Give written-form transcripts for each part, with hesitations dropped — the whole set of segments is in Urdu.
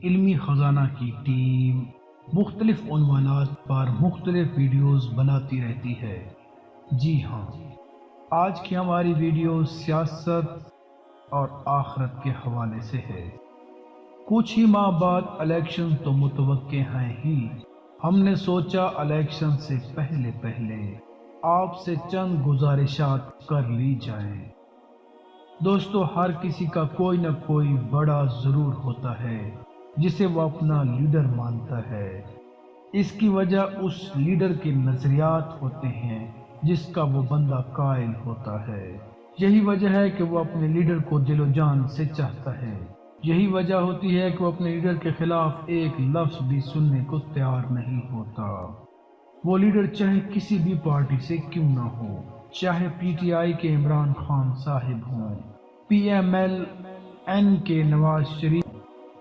علمی خزانہ کی ٹیم مختلف عنوانات پر مختلف ویڈیوز بناتی رہتی ہے۔ جی ہاں، آج کی ہماری ویڈیو سیاست اور آخرت کے حوالے سے ہے۔ کچھ ہی ماہ بعد الیکشن تو متوقع ہیں ہی، ہم نے سوچا الیکشن سے پہلے آپ سے چند گزارشات کر لی جائیں۔ دوستو، ہر کسی کا کوئی نہ کوئی بڑا ضرور ہوتا ہے جسے وہ اپنا لیڈر مانتا ہے۔ اس کی وجہ اس لیڈر کے نظریات ہوتے ہیں جس کا وہ بندہ قائل ہوتا ہے۔ یہی وجہ ہے کہ وہ اپنے لیڈر کو دل و جان سے چاہتا ہے۔ یہی وجہ ہوتی ہے کہ وہ اپنے لیڈر کے خلاف ایک لفظ بھی سننے کو تیار نہیں ہوتا۔ وہ لیڈر چاہے کسی بھی پارٹی سے کیوں نہ ہو، چاہے پی ٹی آئی کے عمران خان صاحب ہوں، پی ایم ایل این کے نواز شریف،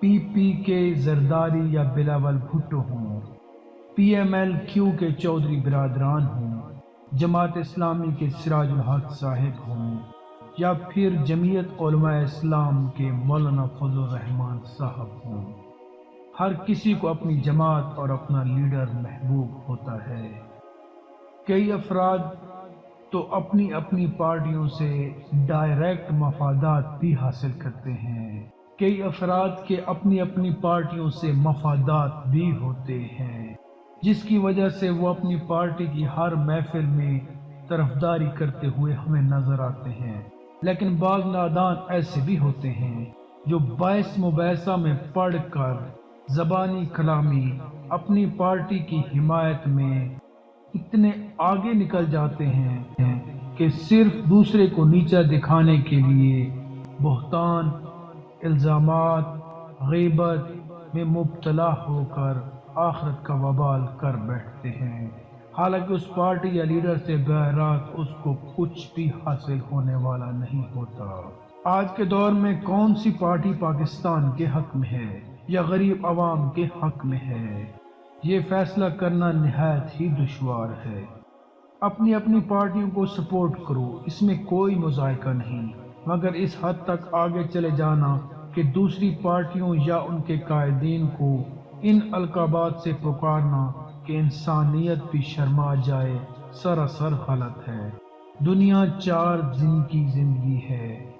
پی پی کے زرداری یا بلاول بھٹو ہوں، پی ایم ایل کیو کے چودھری برادران ہوں، جماعت اسلامی کے سراج الحق صاحب ہوں، یا پھر جمعیت علماء اسلام کے مولانا فضل الرحمان صاحب ہوں۔ ہر کسی کو اپنی جماعت اور اپنا لیڈر محبوب ہوتا ہے۔ کئی افراد تو اپنی اپنی پارٹیوں سے ڈائریکٹ مفادات بھی حاصل کرتے ہیں۔ کئی افراد کے اپنی اپنی پارٹیوں سے مفادات بھی ہوتے ہیں، جس کی وجہ سے وہ اپنی پارٹی کی ہر محفل میں طرفداری کرتے ہوئے ہمیں نظر آتے ہیں۔ لیکن بعض نادان ایسے بھی ہوتے ہیں جو باعث مباحثہ میں پڑھ کر زبانی کلامی اپنی پارٹی کی حمایت میں اتنے آگے نکل جاتے ہیں کہ صرف دوسرے کو نیچا دکھانے کے لیے بہتان، الزامات، غیبت میں مبتلا ہو کر آخرت کا وبال کر بیٹھتے ہیں، حالانکہ اس پارٹی یا لیڈر سے براہ راست اس کو کچھ بھی حاصل ہونے والا نہیں ہوتا۔ آج کے دور میں کون سی پارٹی پاکستان کے حق میں ہے یا غریب عوام کے حق میں ہے، یہ فیصلہ کرنا نہایت ہی دشوار ہے۔ اپنی اپنی پارٹیوں کو سپورٹ کرو، اس میں کوئی مذائقہ نہیں، مگر اس حد تک آگے چلے جانا کہ دوسری پارٹیوں یا ان کے قائدین کو ان القابات سے پکارنا کہ انسانیت بھی شرما جائے، سراسر غلط ہے۔ دنیا چار دن کی زندگی ہے،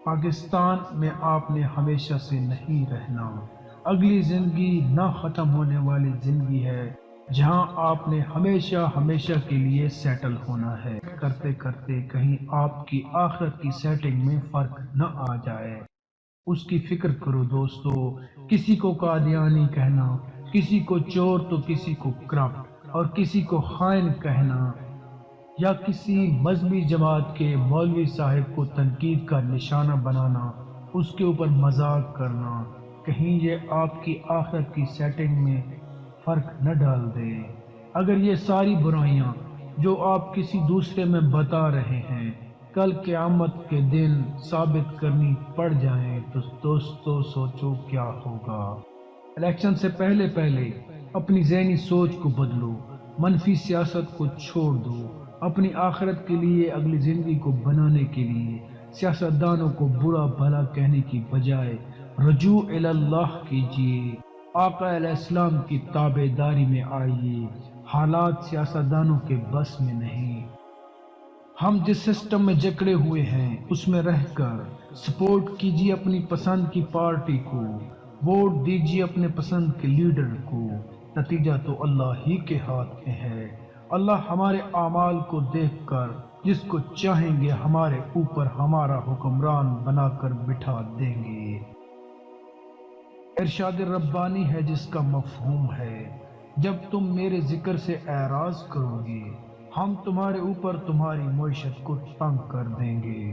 پاکستان میں آپ نے ہمیشہ سے نہیں رہنا۔ اگلی زندگی نہ ختم ہونے والی زندگی ہے جہاں آپ نے ہمیشہ کے لیے سیٹل ہونا ہے۔ کرتے کرتے کہیں آپ کی آخرت کی سیٹنگ میں فرق نہ آ جائے، اس کی فکر کرو دوستو۔ کسی کو قادیانی کہنا، کسی کو چور تو کسی کو کرپٹ اور کسی کو خائن کہنا، یا کسی مذہبی جماعت کے مولوی صاحب کو تنقید کا نشانہ بنانا، اس کے اوپر مذاق کرنا، کہیں یہ آپ کی آخرت کی سیٹنگ میں فرق نہ ڈال دے۔ اگر یہ ساری برائیاں جو آپ کسی دوسرے میں بتا رہے ہیں کل قیامت کے دن ثابت کرنی پڑ جائیں تو دوستو سوچو کیا ہوگا۔ الیکشن سے پہلے اپنی ذہنی سوچ کو بدلو، منفی سیاست کو چھوڑ دو۔ اپنی آخرت کے لیے، اگلی زندگی کو بنانے کے لیے سیاستدانوں کو برا بھلا کہنے کی بجائے رجوع الی اللہ کیجیے، آقا علیہ السلام کی تابع داری میں آئیے۔ حالات سیاستدانوں کے بس میں نہیں۔ ہم جس سسٹم میں جکڑے ہوئے ہیں اس میں رہ کر سپورٹ کیجیے اپنی پسند کی پارٹی کو، ووٹ دیجیے اپنے پسند کے لیڈر کو، نتیجہ تو اللہ ہی کے ہاتھ میں ہے۔ اللہ ہمارے اعمال کو دیکھ کر جس کو چاہیں گے ہمارے اوپر ہمارا حکمران بنا کر بٹھا دیں گے۔ ارشاد ربانی ہے جس کا مفہوم ہے، جب تم میرے ذکر سے اعراض کرو گے ہم تمہارے اوپر تمہاری معیشت کو تنگ کر دیں گے۔